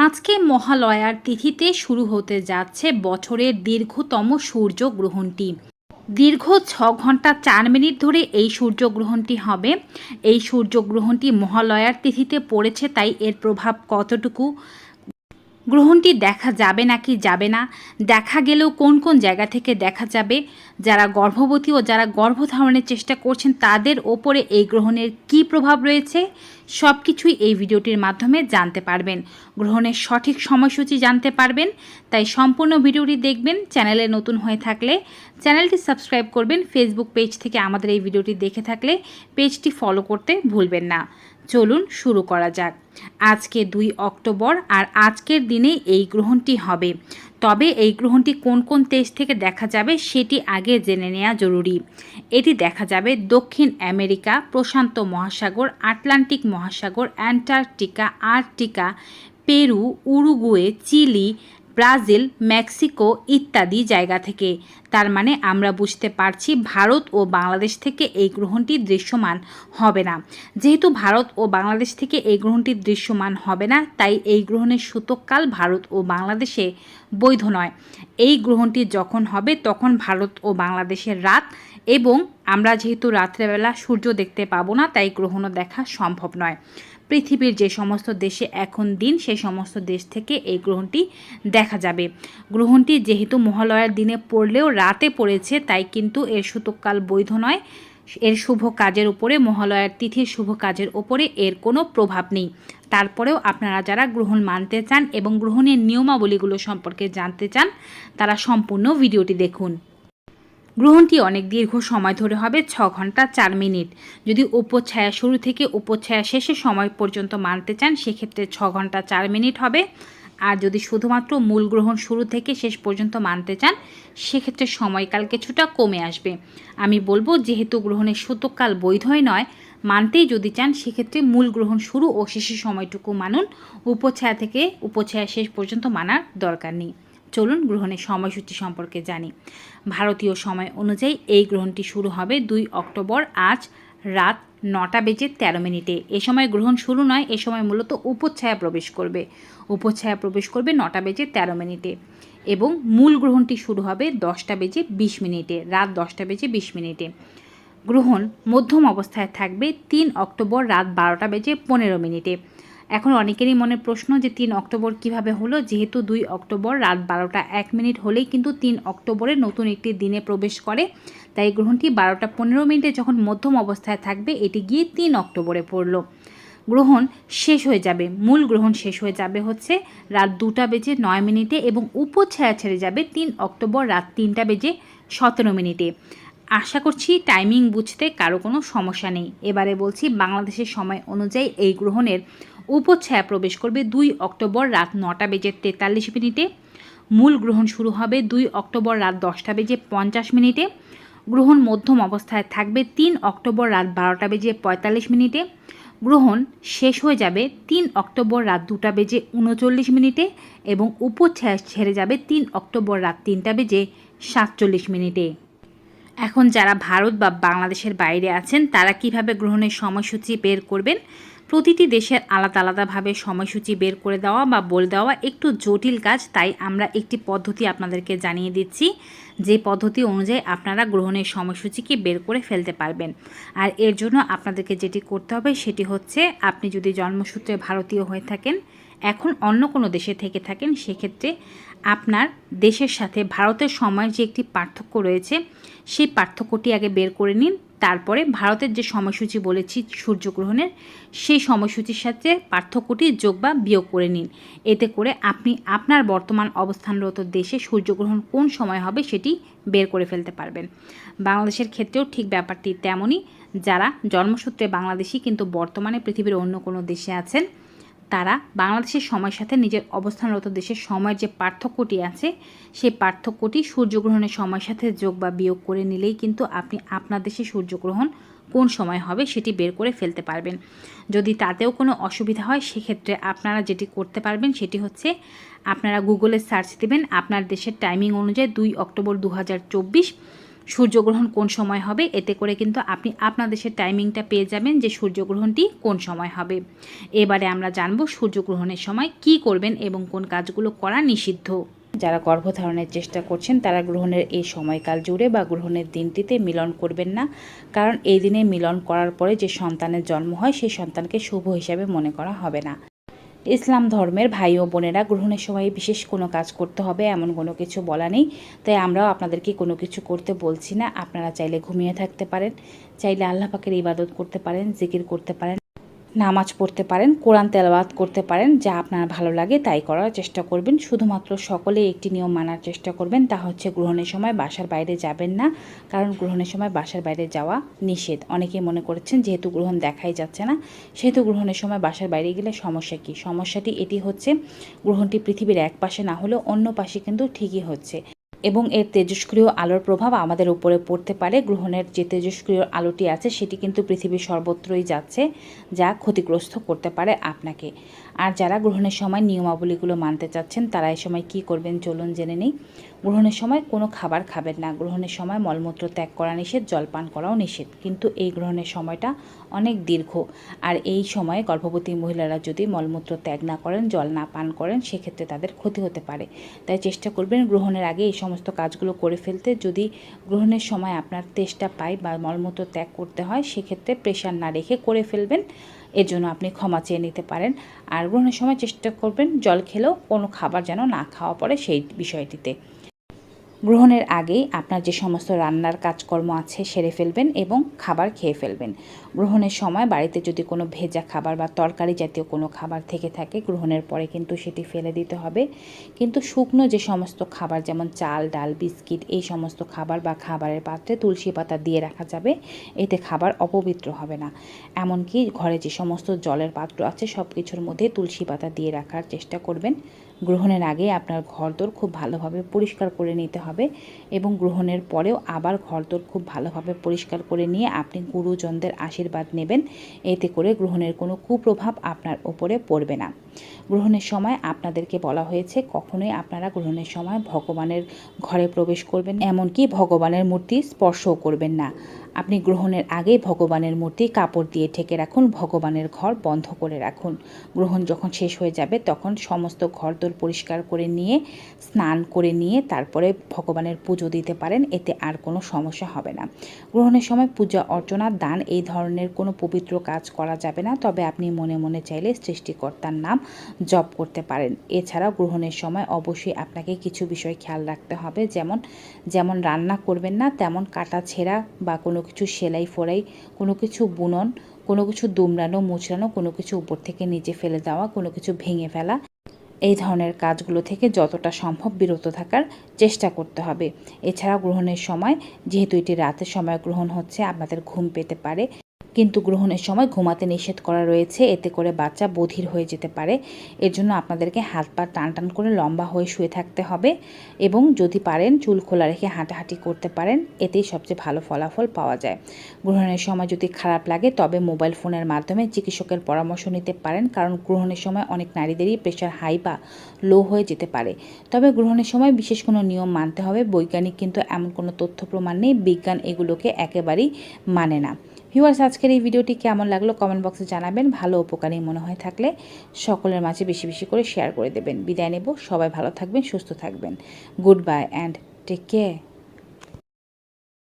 আজকে মহালয়ার তিথিতে শুরু হতে যাচ্ছে বছরের দীর্ঘতম সূর্যগ্রহণটি। দীর্ঘ 6 ঘন্টা 4 মিনিট ধরে এই সূর্যগ্রহণটি হবে। এই সূর্যগ্রহণটি মহালয়ার তিথিতে পড়েছে, তাই এর প্রভাব কতটুকু, গ্রহণটি দেখা যাবে নাকি যাবে না, দেখা গেলেও কোন কোন জায়গা থেকে দেখা যাবে, যারা গর্ভবতী ও যারা গর্ভধারণের চেষ্টা করছেন তাদের ওপরে এই গ্রহণের কী প্রভাব রয়েছে, সব কিছুই এই ভিডিওটির মাধ্যমে জানতে পারবেন। গ্রহণের সঠিক সময়সূচি জানতে পারবেন, তাই সম্পূর্ণ ভিডিওটি দেখবেন। চ্যানেলে নতুন হয়ে থাকলে চ্যানেলটি সাবস্ক্রাইব করবেন। ফেসবুক পেজ থেকে আমাদের এই ভিডিওটি দেখে থাকলে পেজটি ফলো করতে ভুলবেন না। চলুন শুরু করা যাক। আজকে 2 অক্টোবর আর আজকের দিনে এই গ্রহণটি হবে। তবে এই গ্রহণটি কোন কোন দেশ থেকে দেখা যাবে সেটি আগে জেনে নেওয়া জরুরি। এটি দেখা যাবে দক্ষিণ আমেরিকা, প্রশান্ত মহাসাগর, আটলান্টিক মহাসাগর, Antarctica, Arctica, Peru, Uruguay, Chile, Brazil, Mexico ইত্যাদি জায়গা থেকে। তার মানে আমরা বুঝতে পারছি ভারত ও বাংলাদেশ থেকে এই গ্রহণটি দৃশ্যমান হবে না। যেহেতু ভারত ও বাংলাদেশ থেকে এই গ্রহণটি দৃশ্যমান হবে না, তাই এই গ্রহণের সূতককাল ভারত ও বাংলাদেশে বৈধ নয়। এই গ্রহণটি যখন হবে তখন ভারত ও বাংলাদেশের রাত, এবং আমরা যেহেতু রাত্রেবেলা সূর্য দেখতে পাবো না, তাই গ্রহণও দেখা সম্ভব নয়। পৃথিবীর যে সমস্ত দেশে এখন দিন, সেই সমস্ত দেশ থেকে এই গ্রহণটি দেখা যাবে। গ্রহণটি যেহেতু মহালয়ার দিনে পড়লেও রাতে পড়েছে, তাই কিন্তু এর সূতককাল বৈধ নয়। এর শুভ কাজের উপরে, মহালয়ার তিথির শুভ কাজের উপরে এর কোনো প্রভাব নেই। তারপরেও আপনারা যারা গ্রহণ মানতে চান এবং গ্রহণের নিয়মাবলীগুলো সম্পর্কে জানতে চান, তারা সম্পূর্ণ ভিডিওটি দেখুন। গ্রহণটি অনেক দীর্ঘ সময় ধরে হবে, 6 ঘন্টা 4 মিনিট। যদি উপচ্ছায়া শুরু থেকে উপচ্ছায়া শেষের সময় পর্যন্ত মানতে চান, সেক্ষেত্রে 6 ঘন্টা 4 মিনিট হবে। আর যদি শুধুমাত্র মূল গ্রহণ শুরু থেকে শেষ পর্যন্ত মানতে চান, সেক্ষেত্রে সময়কাল কিছুটা কমে আসবে। আমি বলবো, যেহেতু গ্রহণের সূতককাল বৈধই নয়, মানতেই যদি চান সেক্ষেত্রে মূল গ্রহণ শুরু ও শেষের সময়টুকু মানুন, উপচ্ছায়া থেকে উপচ্ছায়া শেষ পর্যন্ত মানার দরকার নেই। চলুন গ্রহণের সময়সূচি সম্পর্কে জানি। ভারতীয় সময় অনুযায়ী এই গ্রহণটি শুরু হবে 2 অক্টোবর আজ রাত 9:13। এ সময় গ্রহণ শুরু নয়, এ সময় মূলত উপচ্ছায়া প্রবেশ করবে। উপচ্ছায়া প্রবেশ করবে 9:13 এবং মূল গ্রহণটি শুরু হবে 10:20, রাত 10:20। গ্রহণ মধ্যম অবস্থায় থাকবে 3 অক্টোবর রাত 12:15। এখন অনেকেরই মনে প্রশ্ন যে 3 অক্টোবর কিভাবে হলো, যেহেতু 2 অক্টোবর রাত 12:01 হলেই কিন্তু 3 অক্টোবরে নতুন একটি দিনে প্রবেশ করে, তাই গ্রহণটি 12:15 যখন মধ্যম অবস্থায় থাকবে, এটি গিয়ে 3 অক্টোবরে পড়ল। গ্রহণ শেষ হয়ে যাবে, মূল গ্রহণ শেষ হয়ে যাবে হচ্ছে রাত 2:09 এবং উপচ্ছায়া ছেড়ে যাবে 3 অক্টোবর রাত 3:17। আশা করছি টাইমিং বুঝতে কারো কোনো সমস্যা নেই। এবারে বলছি, বাংলাদেশের সময় অনুযায়ী এই গ্রহণের উপচ্ছায়া প্রবেশ করবে 2 অক্টোবর রাত 9:43। মূল গ্রহণ শুরু হবে 2 অক্টোবর রাত 10:50। গ্রহণ মধ্যম অবস্থায় থাকবে 3 অক্টোবর রাত 12:45। গ্রহণ শেষ হয়ে যাবে 3 অক্টোবর রাত 2:39 এবং উপচ্ছায়া ছেড়ে যাবে 3 অক্টোবর রাত 3:47। এখন যারা ভারত বা বাংলাদেশের বাইরে আছেন, তারা কিভাবে গ্রহণের সময়সূচি বের করবেন? প্রতিটি দেশের আলাদা আলাদাভাবে সময়সূচি বের করে দেওয়া বা বলে দেওয়া একটু জটিল কাজ, তাই আমরা একটি পদ্ধতি আপনাদেরকে জানিয়ে দিচ্ছি, যে পদ্ধতি অনুযায়ী আপনারা গ্রহণের সময়সূচিকে বের করে ফেলতে পারবেন। আর এর জন্য আপনাদেরকে যেটি করতে হবে সেটি হচ্ছে, আপনি যদি জন্মসূত্রে ভারতীয় হয়ে থাকেন, এখন অন্য কোনো দেশে থেকে থাকেন, সেক্ষেত্রে আপনার দেশের সাথে ভারতের সময়ের যে একটি পার্থক্য রয়েছে, সেই পার্থক্যটি আগে বের করে নিন। তারপরে ভারতের যে সময়সূচি বলেছি সূর্যগ্রহণের, সেই সময়সূচির সাথে পার্থক্যটি যোগ বা বিয়োগ করে নিন। এতে করে আপনি আপনার বর্তমান অবস্থানরত দেশে সূর্যগ্রহণ কোন সময় হবে সেটি বের করে ফেলতে পারবেন। বাংলাদেশের ক্ষেত্রেও ঠিক ব্যাপারটি তেমনই। যারা জন্মসূত্রে বাংলাদেশি কিন্তু বর্তমানে পৃথিবীর অন্য কোনো দেশে আছেন, তারা বাংলাদেশের সময়ের সাথে নিজের অবস্থানরত দেশের সময়ের যে পার্থক্যটি আছে, সেই পার্থক্যটি সূর্যগ্রহণের সময়ের সাথে যোগ বা বিয়োগ করে নিলেই কিন্তু আপনি আপনার দেশে সূর্যগ্রহণ কোন সময় হবে সেটি বের করে ফেলতে পারবেন। যদি তাতেও কোনো অসুবিধা হয়, সেক্ষেত্রে আপনারা যেটি করতে পারবেন সেটি হচ্ছে, আপনারা গুগলে সার্চ দেবেন আপনার দেশের টাইমিং অনুযায়ী 2 অক্টোবর 2024 সূর্যগ্রহণ কোন সময় হবে, এতে করে কিন্তু আপনি আপনার দেশের টাইমিংটা পেয়ে যাবেন যে সূর্যগ্রহণটি কোন সময় হবে। এবারে আমরা জানব সূর্যগ্রহণের সময় কি করবেন এবং কোন কাজগুলো করা নিষিদ্ধ। যারা গর্ভধারণের চেষ্টা করছেন তারা গ্রহণের এই সময়কাল জুড়ে বা গ্রহণের দিনটিতে মিলন করবেন না, কারণ এই দিনে মিলন করার পরে যে সন্তানের জন্ম হয় সেই সন্তানকে শুভ হিসাবে মনে করা হবে না। ইসলাম ধর্মের ভাই ও বোনেরা, গ্রহণের সময় বিশেষ কোনো কাজ করতে হবে এমন কোনো কিছু বলা নেই, তাই আমরাও আপনাদেরকে কোনো কিছু করতে বলছি না। আপনারা চাইলে ঘুমিয়ে থাকতে পারেন, চাইলে আল্লাহ পাকের ইবাদত করতে পারেন, জিকির করতে পারেন, নামাজ পড়তে পারেন, কোরআন তেলাওয়াত করতে পারেন, যা আপনার ভালো লাগে তাই করার চেষ্টা করবেন। শুধুমাত্র সকলে একটি নিয়ম মানার চেষ্টা করবেন, তা হচ্ছে গ্রহণের সময় বাসার বাইরে যাবেন না, কারণ গ্রহণের সময় বাসার বাইরে যাওয়া নিষেধ। অনেকেই মনে করেছেন যেহেতু গ্রহণ দেখাই যাচ্ছে না সেহেতু গ্রহণের সময় বাসার বাইরে গেলে সমস্যা কী। সমস্যাটি এটি হচ্ছে, গ্রহণটি পৃথিবীর এক পাশে না হলেও অন্য পাশে কিন্তু ঠিকই হচ্ছে এবং এর তেজস্ক্রিয় আলোর প্রভাব আমাদের উপরে পড়তে পারে। গ্রহণের যে তেজস্ক্রিয় আলোটি আছে সেটি কিন্তু পৃথিবীর সর্বত্রই যাচ্ছে, যা ক্ষতিগ্রস্ত করতে পারে আপনাকে। আর যারা গ্রহণের সময় নিয়মাবলীগুলো মানতে চাচ্ছেন তারা এই সময় কী করবেন চলুন জেনে নিই। গ্রহণের সময় কোনো খাবার খাবেন না, গ্রহণের সময় মলমূত্র ত্যাগ করা নিষেধ, জলপান করাও নিষেধ। কিন্তু এই গ্রহণের সময়টা অনেক দীর্ঘ, আর এই সময়ে গর্ভবতী মহিলারা যদি মলমূত্র ত্যাগ না করেন, জল না পান করেন, সেক্ষেত্রে তাদের ক্ষতি হতে পারে। তাই চেষ্টা করবেন গ্রহণের আগে এই সমস্ত কাজগুলো করে ফেলতে। যদি গ্রহণের সময় আপনার তেষ্টা পায় বা মলমূত্র ত্যাগ করতে হয় সেক্ষেত্রে প্রেশার না রেখে করে ফেলবেন, এর জন্য আপনি ক্ষমা চেয়ে নিতে পারেন। আর গ্রহণের সময় চেষ্টা করবেন জল খেলেও কোনো খাবার যেন না খাওয়া পড়ে সেই বিষয়টিতে। গ্রহণের আগেই আপনার যে সমস্ত রান্নার কাজকর্ম আছে সেরে ফেলবেন এবং খাবার খেয়ে ফেলবেন। গ্রহণের সময় বাড়িতে যদি কোনো ভেজা খাবার বা তরকারি জাতীয় কোনো খাবার থেকে থাকে গ্রহণের পরে কিন্তু সেটি ফেলে দিতে হবে। কিন্তু শুকনো যে সমস্ত খাবার যেমন চাল, ডাল, বিস্কিট, এই সমস্ত খাবার বা খাবারের পাত্রে তুলসী পাতা দিয়ে রাখা যাবে, এতে খাবার অপবিত্র হবে না। এমনকি ঘরে যে সমস্ত জলের পাত্র আছে সব কিছুর মধ্যে তুলসী পাতা দিয়ে রাখার চেষ্টা করবেন। গ্রহণের আগে আপনার ঘরদোর খুব ভালোভাবে পরিষ্কার করে নিতে হবে এবং গ্রহণের পরেও আবার ঘরদোর খুব ভালোভাবে পরিষ্কার করে নিয়ে আপনি গুরুজনদের আশীর্বাদ নেবেন। এতে করে গ্রহণের কোনো কুপ্রভাব আপনার ওপরে পড়বে না। গ্রহণের সময় আপনাদেরকে বলা হয়েছে কখনোই আপনারা গ্রহণের সময় ভগবানের ঘরে প্রবেশ করবেন, এমনকি ভগবানের মূর্তি স্পর্শও করবেন না। আপনি গ্রহণের আগে ভগবানের মূর্তি কাপড় দিয়ে ঢেকে রাখুন, ভগবানের ঘর বন্ধ করে রাখুন। গ্রহণ যখন শেষ হয়ে যাবে তখন সমস্ত ঘরদোর পরিষ্কার করে নিয়ে স্নান করে নিয়ে তারপরে ভগবানের পুজো দিতে পারেন, এতে আর কোনো সমস্যা হবে না। গ্রহণের সময় পূজা অর্চনা, দান এই ধরনের কোনো পবিত্র কাজ করা যাবে না, তবে আপনি মনে মনে চাইলে সৃষ্টিকর্তার নাম জপ করতে পারেন। এছাড়াও গ্রহণের সময় অবশ্যই আপনাকে কিছু বিষয় খেয়াল রাখতে হবে, যেমন রান্না করবেন না, তেমন কাটা ছেঁড়া বা কোনো কিছু সেলাই ফোড়াই, কোনো কিছু বুনন, কোনো কিছু দুমড়ানো মুচড়ানো, কোনো কিছু উপর থেকে নিচে ফেলে দেওয়া, কোনো কিছু ভেঙে ফেলা, এই ধরনের কাজগুলো থেকে যতটা সম্ভব বিরত থাকার চেষ্টা করতে হবে। এছাড়া গ্রহণের সময় যেহেতু এটি রাতের সময় গ্রহণ হচ্ছে, আপনাদের ঘুম পেতে পারে, কিন্তু গ্রহণের সময় ঘুমাতে নিষেধ করা রয়েছে, এতে করে বাচ্চা বধির হয়ে যেতে পারে। এর জন্য আপনাদেরকে হাত পা টান টান করে লম্বা হয়ে শুয়ে থাকতে হবে এবং যদি পারেন চুল খোলা রেখে হাঁটাহাঁটি করতে পারেন, এতেই সবচেয়ে ভালো ফলাফল পাওয়া যায়। গ্রহণের সময় যদি খারাপ লাগে তবে মোবাইল ফোনের মাধ্যমে চিকিৎসকের পরামর্শ নিতে পারেন, কারণ গ্রহণের সময় অনেক নারীদেরই প্রেশার হাই বা লো হয়ে যেতে পারে। তবে গ্রহণের সময় বিশেষ কোনো নিয়ম মানতে হবে, বৈজ্ঞানিক কিন্তু এমন কোনো তথ্য প্রমাণ নেই, বিজ্ঞান এগুলোকে একেবারেই মানে না। ভিউয়ার্স, আজকের এই ভিডিওটি কেমন লাগলো কমেন্ট বক্সে জানাবেন। ভালো উপকারী মনে হয়ে থাকলে সকলের মাঝে বেশি বেশি করে শেয়ার করে দেবেন। বিদায় নেব, সবাই ভালো থাকবেন, সুস্থ থাকবেন। Goodbye and take care.